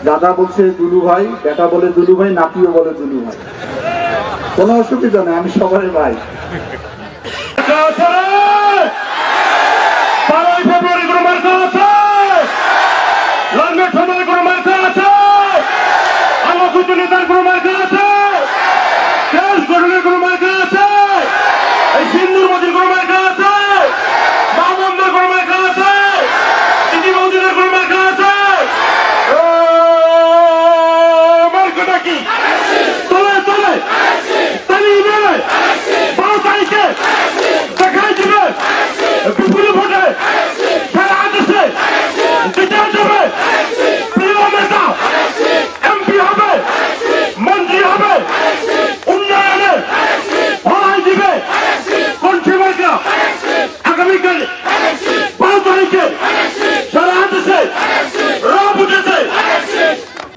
দাদা বলছে দুলু ভাই, বেটা বলে দুলু ভাই, নাতিও বলে দুলু ভাই, কোনো অসুবিধা নেই, আমি সবারই ভাই।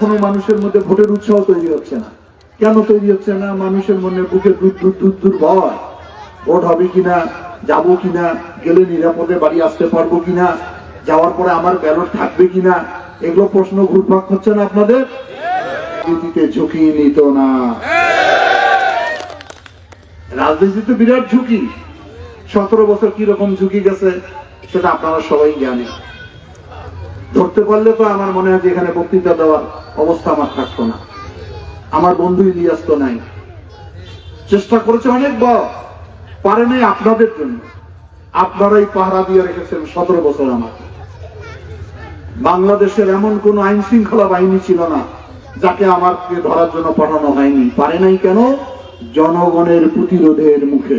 কোনো মানুষের মধ্যে ভোটের উৎসাহ তৈরি হচ্ছে না। কেন তৈরি হচ্ছে না? মানুষের মনে বুকে দূর ভয়, ভোট হবে কিনা, যাবো কিনা, গেলে নিরাপদে বাড়ি আসতে পারবো কিনা, যাওয়ার পরে আমার ব্যালট থাকবে কিনা, এগুলো প্রশ্ন ঘুরপাক হচ্ছে না আপনাদের? রাজনীতিতে ঝুঁকি নিত না। রাজনীতিতে বিরাট ঝুঁকি। 17 বছর কিরকম ঝুঁকি গেছে সেটা আপনারা সবাই জানেন। ধরতে পারলে তো আমার মনে হয় যে এখানে বক্তৃতা দেওয়ার অবস্থা আমার থাকতো না। আমার বন্ধু ইলিয়াস তো নাই, চেষ্টা করেছে অনেক বড়, পারে নাই আপনাদের জন্য। আপনারাই পাহারা দিয়ে রেখেছেন 17 বছর আমাকে। বাংলাদেশের এমন কোন আইন শৃঙ্খলা বাহিনী ছিল না যাকে আমাকে ধরার জন্য পাঠানো হয়নি। পারে নাই কেন? জনগণের প্রতিরোধের মুখে।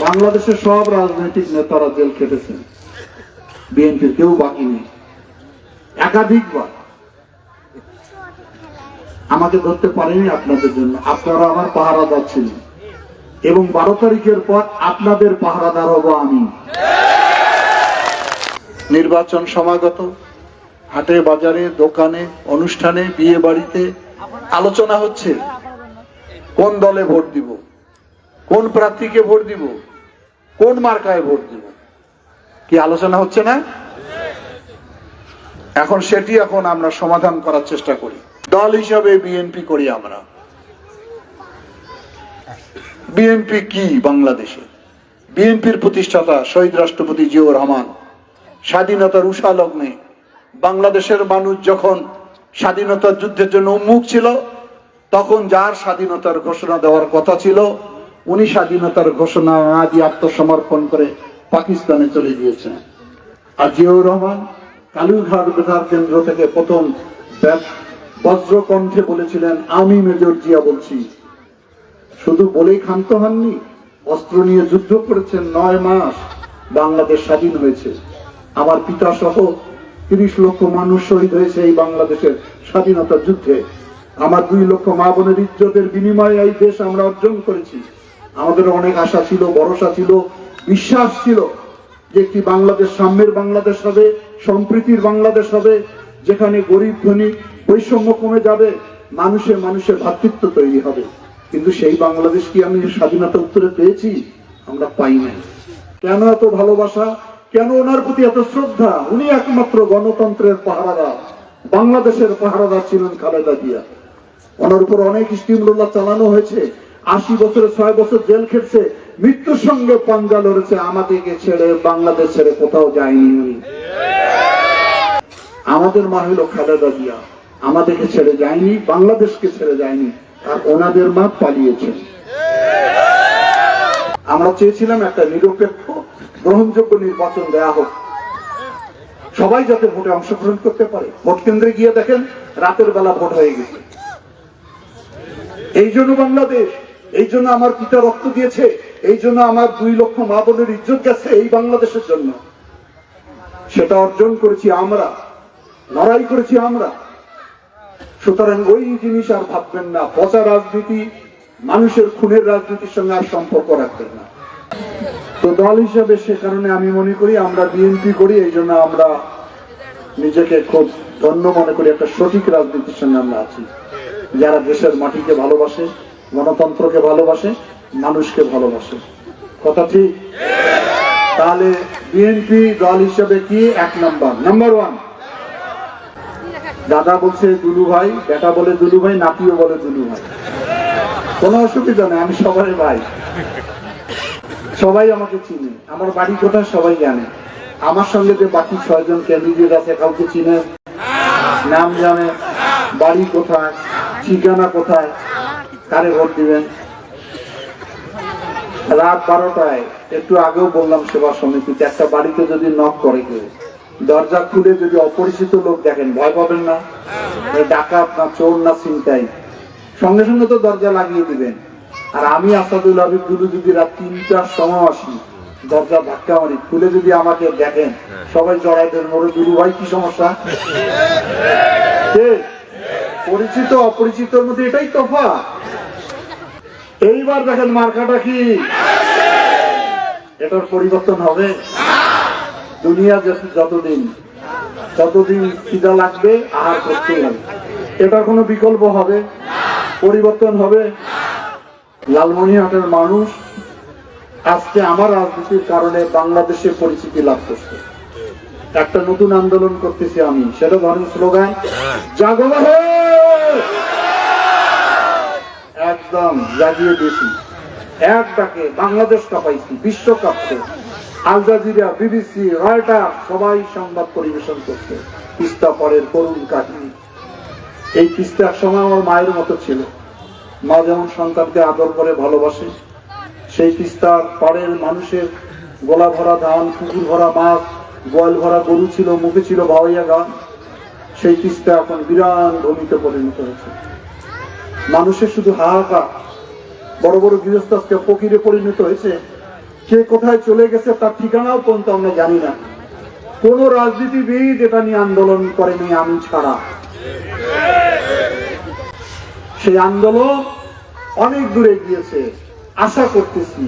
বাংলাদেশের সব রাজনৈতিক নেতারা জেল খেটেছেন, বিএনপির কেউ বাকি নেই। একাধিকবার আমাকে ধরতে পারেনি আপনাদের জন্য। আপনারা আমার পাহারাদার ছিলেন এবং 12 তারিখের পর আপনাদের পাহারাদার হব আমি। নির্বাচন সমাগত, হাটে বাজারে, দোকানে, অনুষ্ঠানে, বিয়ে বাড়িতে আলোচনা হচ্ছে কোন দলে ভোট দিব, কোন প্রার্থীকে ভোট দিব, কোন মার্কায় ভোট দিব। কি আলোচনা হচ্ছে না? এখন সেটি আমরা সমাধান করার চেষ্টা করি। দল হিসাবে বিএনপি করি আমরা। বিএনপি কি বাংলাদেশে? বিএনপির প্রতিষ্ঠাতা শহীদ রাষ্ট্রপতি জিয়াউর রহমান স্বাধীনতার উষা লগ্নে বাংলাদেশের মানুষ যখন স্বাধীনতার যুদ্ধের জন্য উন্মুখ ছিল, তখন যার স্বাধীনতার ঘোষণা দেওয়ার কথা ছিল উনি স্বাধীনতার ঘোষণা না দিয়ে আত্মসমর্পণ করে পাকিস্তানে চলে গিয়েছেন। আর জিয়াউর রহমান কালুরঘাট বেতার কেন্দ্র থেকে প্রথম বজ্রকণ্ঠে বলেছিলেন, আমি মেজর জিয়া বলছি। শুধু বলেই ক্ষান্ত হননি, অস্ত্র নিয়ে যুদ্ধ করেছেন। 9 মাস বাংলাদেশ স্বাধীন হয়েছে। আমার পিতা সহ 30 লক্ষ মানুষ শহীদ হয়েছে এই বাংলাদেশের স্বাধীনতার যুদ্ধে। আমার 2 লক্ষ মা বোনের ইজ্জতের বিনিময়ে এই দেশ আমরা অর্জন করেছি। আমাদের অনেক আশা ছিল, ভরসা ছিল, বিশ্বাস ছিল যে একটি বাংলাদেশ সাম্যের বাংলাদেশ হবে, সম্প্রীতির বাংলাদেশ হবে, যেখানে গরিব ধনী বৈষম্য কমে যাবে, মানুষে মানুষের ভ্রাতৃত্ব তৈরি হবে। কিন্তু সেই বাংলাদেশ কি আমি স্বাধীনতা উত্তরে পেয়েছি? আমরা পাই নাই। কেন এত ভালোবাসা? কেন ওনার প্রতি এত শ্রদ্ধা? উনি একমাত্র গণতন্ত্রের পাহারাদার, বাংলাদেশের পাহারাদার ছিলেন খালেদা জিয়া। ওনার উপর অনেক স্টিমরোলার চালানো হয়েছে। 80 বছরে 6 বছর জেল খেটছে, মৃত্যুর সঙ্গে পাঞ্জা লড়েছে। আমাদেরকে ছেড়ে, বাংলাদেশ ছেড়ে কোথাও যায়নি উনি। আমাদের মা হলো খালেদা জিয়া, আমাদেরকে ছেড়ে যায়নি, বাংলাদেশকে ছেড়ে যায়নি। আর ওনাদের মা পালিয়েছেন। আমরা চেয়েছিলাম একটা নিরপেক্ষ গ্রহণযোগ্য নির্বাচন দেয়া হোক, সবাই যাতে ভোটে অংশগ্রহণ করতে পারে। ভোট কেন্দ্রে গিয়ে দেখেন রাতের বেলা ভোট হয়ে গেছে। এই জন্য বাংলাদেশ, এই জন্য আমার পিতা রক্ত দিয়েছে, এই জন্য আমার 2 লক্ষ মা বোনের ইজ্জত গেছে এই বাংলাদেশের জন্য। সেটা অর্জন করেছি আমরা, লড়াই করেছি আমরা। সুতরাং ওই জিনিস আর ভাববেন না। পচা রাজনীতি, মানুষের খুনের রাজনীতির সঙ্গে আর সম্পর্ক রাখবেন না। তো দল হিসাবে সে কারণে আমি মনে করি আমরা বিএনপি করি, এই জন্য আমরা নিজেকে খুব ধন্য মনে করি। একটা সঠিক রাজনীতির সঙ্গে আমরা আছি, যারা দেশের মাটিকে ভালোবাসে, গণতন্ত্রকে ভালোবাসে, মানুষকে ভালোবাসে। কথা ঠিক? তাহলে বিএনপি দল হিসেবে কি? 1 নাম্বার 1 দাদা বলছে দুলু ভাই, বেটা বলে দুলু ভাই, নাতিও বলে দুলু ভাই। কোনো অসুবিধা নেই, আমি সবারই ভাই, সবাই আমাকে চিনে, আমার বাড়ি কোথায় সবাই জানে। আমার সঙ্গে যে বাকি 6 জন ক্যান্ডিডেট আছে কাউকে চিনে, নাম জানে, বাড়ি কোথায়, ঠিকানা কোথায়, কারে ভোট দিবেন। রাত 12টায় একটু আগেও বললাম সেবা সমিতিতে, একটা বাড়িতে যদি নক করে কেউ, দরজা খুলে যদি অপরিচিত লোক দেখেন, ভয় পাবেন না? ডাকাত না চোর না ছিনতাই, সঙ্গে সঙ্গে তো দরজা লাগিয়ে দিবেন। আর আমি আসাদুল হাবিব দুলু যদি রাত 3টার সময় আসি, দরজা ধাক্কা মারি, খুলে যদি আমাকে দেখেন, সবাই জড়াই দেন, ওরে দুলু ভাই কি সমস্যা? পরিচিত অপরিচিতর মধ্যে এটাই তফাৎ। এইবার দেখেন মার্কাটা কি, এটার পরিবর্তন হবে? দুনিয়া যতদিন খিদা লাগবে আহার করতে হবে, এটার কোনো বিকল্প হবে? পরিবর্তন হবে? লালমনিরহাটের মানুষ আজকে আমার রাজনীতির কারণে বাংলাদেশে পরিচিতি লাভ করছে। একটা নতুন আন্দোলন করতেছি আমি, সেটা ধরেন স্লোগান জাগো বাহে, একদম জাগিয়ে দিয়েছি, এক ডাকে বাংলাদেশ কাঁপাইছি, বিশ্ব কাঁপছে। আল জাজিরা, বিবিসি, রয়টার সবাই সংবাদ পরিবেশন করছে তিস্তা পরের করুণ কাহিনী। এই তিস্তা এক সময় আমার মায়ের মতো ছিল। মা যেমন সন্তানকে আদর করে ভালোবাসে, সেই তিস্তার পাড়ের মানুষের গোলা ভরা ধান, পুকুর ভরা মাছ, গোয়াল ভরা গরু ছিল, মুখে ছিল ভাওয়াইয়া গান। সেই তিস্তা এখন বিরান ভূমিতে পরিণত হয়েছে। মানুষের শুধু হাহাকার, বড় বড় গৃহস্থ আজকে ফকিরে পরিণত হয়েছে। কে কোথায় চলে গেছে তার ঠিকানাও পর্যন্ত আমরা জানি না। কোন রাজনীতিবিদ এটা নিয়ে আন্দোলন করেনি আমি ছাড়া। সেই আন্দোলন অনেক দূরে গিয়েছে। আশা করতেছি,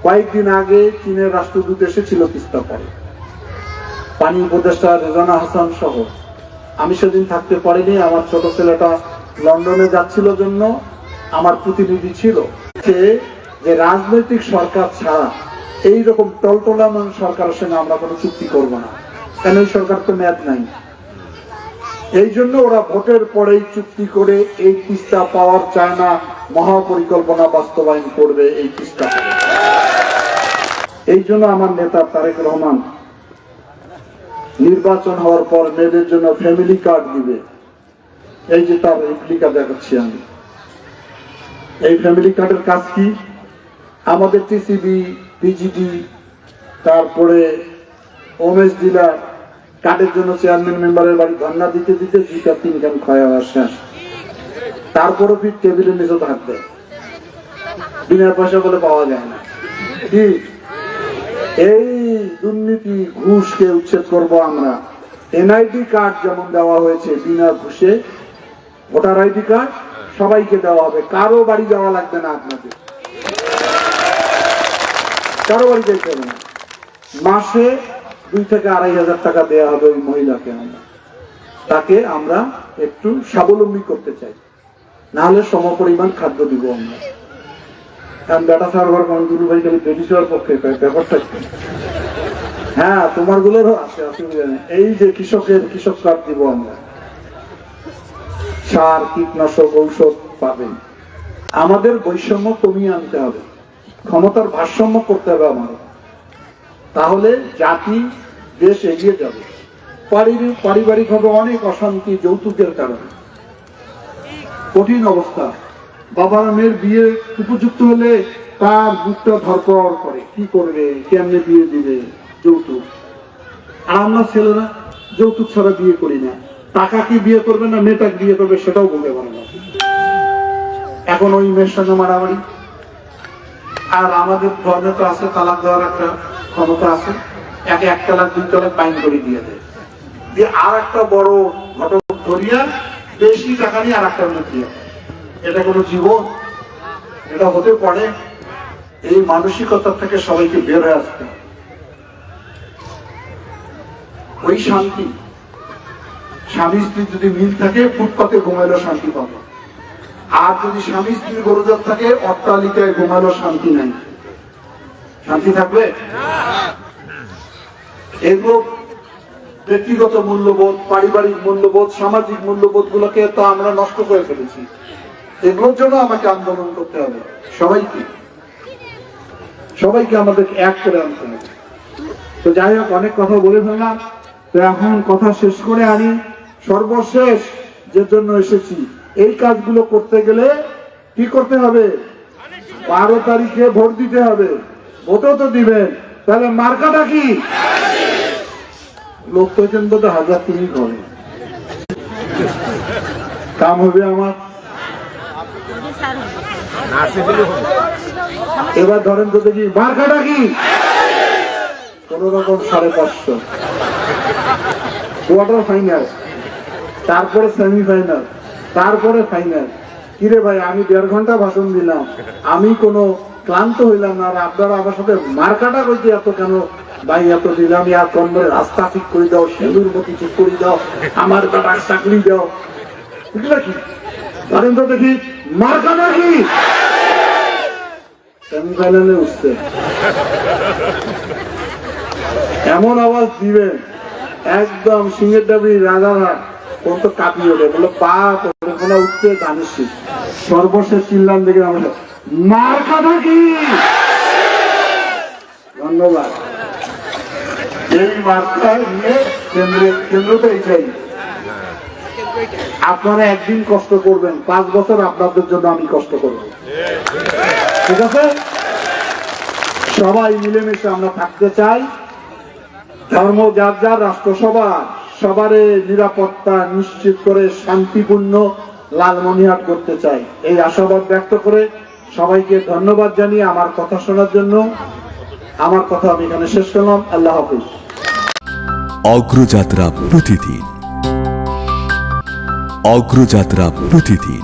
কয়েকদিন আগে চীনের রাষ্ট্রদূত এসেছিল তিস্তা পারে, পানি উপদেষ্টা রেজানা হাসান সহ। আমি সেদিন থাকতে পারিনি, আমার ছোট ছেলেটা লন্ডনে যাচ্ছিল জন্য আমার প্রতিনিধি ছিল। যে রাজনৈতিক সরকার ছাড়া এইরকম টলটলামান সরকারের সঙ্গে আমরা কোনো চুক্তি করব না, কেন এই সরকার তো মেয়াদ নাই। এই জন্য ওরা ভোটের পরেই চুক্তি করে এই তিস্তা পাওয়ার চায় না, মহাপরিকল্পনা বাস্তবায়ন করবে এই তিস্তা। এই জন্য আমার নেতা তারেক রহমান নির্বাচন হওয়ার পর মেয়েদের জন্য ফ্যামিলি কার্ড দিবে। এই যে তার রেপ্লিকা দেখাচ্ছি আমি। এই ফ্যামিলি কার্ডের কাজ কি? আমাদের টিসিবি, পিজিডি, তারপরে ওমেশ ডিলার কার্ডের জন্য চেয়ারম্যান মেম্বারের বাড়ি ধর্ণা দিতে দিতে 2-3 খান ক্ষয় হওয়ার শেষ। তারপরও ফির টেবিলের নিচে থাকবে, বিনা পয়সা বলে পাওয়া যায় না। কি এই দুর্নীতি, ঘুষকে উচ্ছেদ করব আমরা। এনআইডি কার্ড যেমন দেওয়া হয়েছে বিনা ঘুষে, ভোটার আইডি কার্ড সবাইকে দেওয়া হবে, কারো বাড়ি যাওয়া লাগবে না, আপনাদের কারো বাড়ি যেতে হবে না। মাসে 2 থেকে 2,500 টাকা দেওয়া হবে ওই মহিলাকে। তাকে আমরা একটু স্বাবলম্বী করতে চাই, নাহলে সমপরিমাণ খাদ্য দিব আমরা। কারণ বেটা সার্ভার কোন দুলু ভাই খালি বেটি সেবার পক্ষে ব্যাপারটা। হ্যাঁ, তোমার গুলোরও আছে, অসুবিধা নেই। এই যে কৃষক কার্ড দিব আমরা, সার, কীটনাশক, ঔষধ পাবেন। আমাদের বৈষম্য কমিয়ে আনতে হবে, ক্ষমতার ভারসাম্য করতে হবে আমাদের, তাহলে জাতি দেশ এগিয়ে যাবে। পারিবারিক ভাবে অনেক অশান্তি, যৌতুকের কারণে কঠিন অবস্থা। বাবার মেয়ের বিয়ে উপযুক্ত হলে তার বুকটা ধরপড় করে, কি করবে, কেমনে বিয়ে দিবে, যৌতুক। আর আমরা ছেলেরা যৌতুক ছাড়া বিয়ে করি না। টাকা কি বিয়ে করবে না মেয়েটাকে বিয়ে করবে সেটাও বলতে পারে না। এখন ওই মেয়ের সঙ্গে মারামারি। আর আমাদের ধর্মে তো আছে তালাক দেওয়ার একটা ক্ষমতা আছে, একে 1 তালাক 2 তালাক পাইন করে দিয়ে দেয়, দিয়ে আর একটা বড় ঘটক ধরিয়া বেশি টাকা নিয়ে আর একটা মেয়ে দিয়ে। এটা কোনো জীবন? এটা হতে পারে? এই মানসিকতা থেকে সবাইকে বের হয়ে আসতে। ওই শান্তি, স্বামী স্ত্রী যদি মিল থাকে ফুটপাতে ঘুমাইলেও শান্তি পাবে। আর যদি স্বামী স্ত্রী গরুজাত থাকে অট্টালিকায় ঘুমাইলেও শান্তি নাই। শান্তি থাকবে? এগুলো ব্যক্তিগত মূল্যবোধ, পারিবারিক মূল্যবোধ, সামাজিক মূল্যবোধ গুলোকে তো আমরা নষ্ট করে ফেলেছি। এগুলোর জন্য আমাকে আন্দোলন করতে হবে, সবাইকে আমাদেরকে এক করে আনতে হবে। তো যাই হোক, অনেক কথা বলে ফেললাম। তো এখন কথা শেষ করে আনি, সর্বশেষ যে জন্য এসেছি, এই কাজগুলো করতে গেলে কি করতে হবে? 12 তারিখে ভোট দিতে হবে। ভোটও তো দিবেন, তাহলে মার্কাটা কি? লোক তো কিন্তু 1000 তিনি ঘরে কাম হবে আমার। এবার ধরেন তো দেখি মার্কাটা কি? কোন রকম 550, কোয়ার্টার ফাইনাল, তারপরে সেমিফাইনাল, তারপরে ফাইনাল। কিরে ভাই, আমি 1.5 ঘন্টা ভাষণ দিলাম, আমি কোনো ক্লান্ত হইলাম না, আর আপনারা আমার সাথে মার্কাটা কইতে এত কেন ভাই? এত দিলাম, আর কর্মের রাস্তা ঠিক করে দাও, সেলুর মতি ঠিক করে দাও, আমার বেটার চাকরি দাও, বুঝলে কি? ধরেন তো দেখি মার্কাটা কি? সেমিফাইনালে উঠছে, এমন আওয়াজ দিবেন একদম সিংহের দাবি রাজারহাট পর্যন্ত কাঁপিয়ে ওঠে, বলে পা ওখানে উঠতে ধানের শীষ। সর্বশেষ চিল্লান দেখে আমরা মার্কাটা কি? ধন্যবাদ। এই মার্কা নিয়ে কেন্দ্রটাই চাই। আপনারা একদিন কষ্ট করবেন, 5 বছর আপনাদের জন্য আমি কষ্ট করব, ঠিক আছে? সবাই মিলেমিশে আমরা থাকতে চাই। ধর্ম যার যার, রাষ্ট্রসভা সবারে নিরাপত্তা নিশ্চিত করে শান্তিপূর্ণ লালমনিরহাট করতে চাই। এই আশাবাদ ব্যক্ত করে সবাইকে ধন্যবাদ জানিয়ে আমার কথা শোনার জন্য আমার কথা আমি এখানে শেষ করলাম। আল্লাহ হাফিজ। অগ্রযাত্রা প্রতিদিন।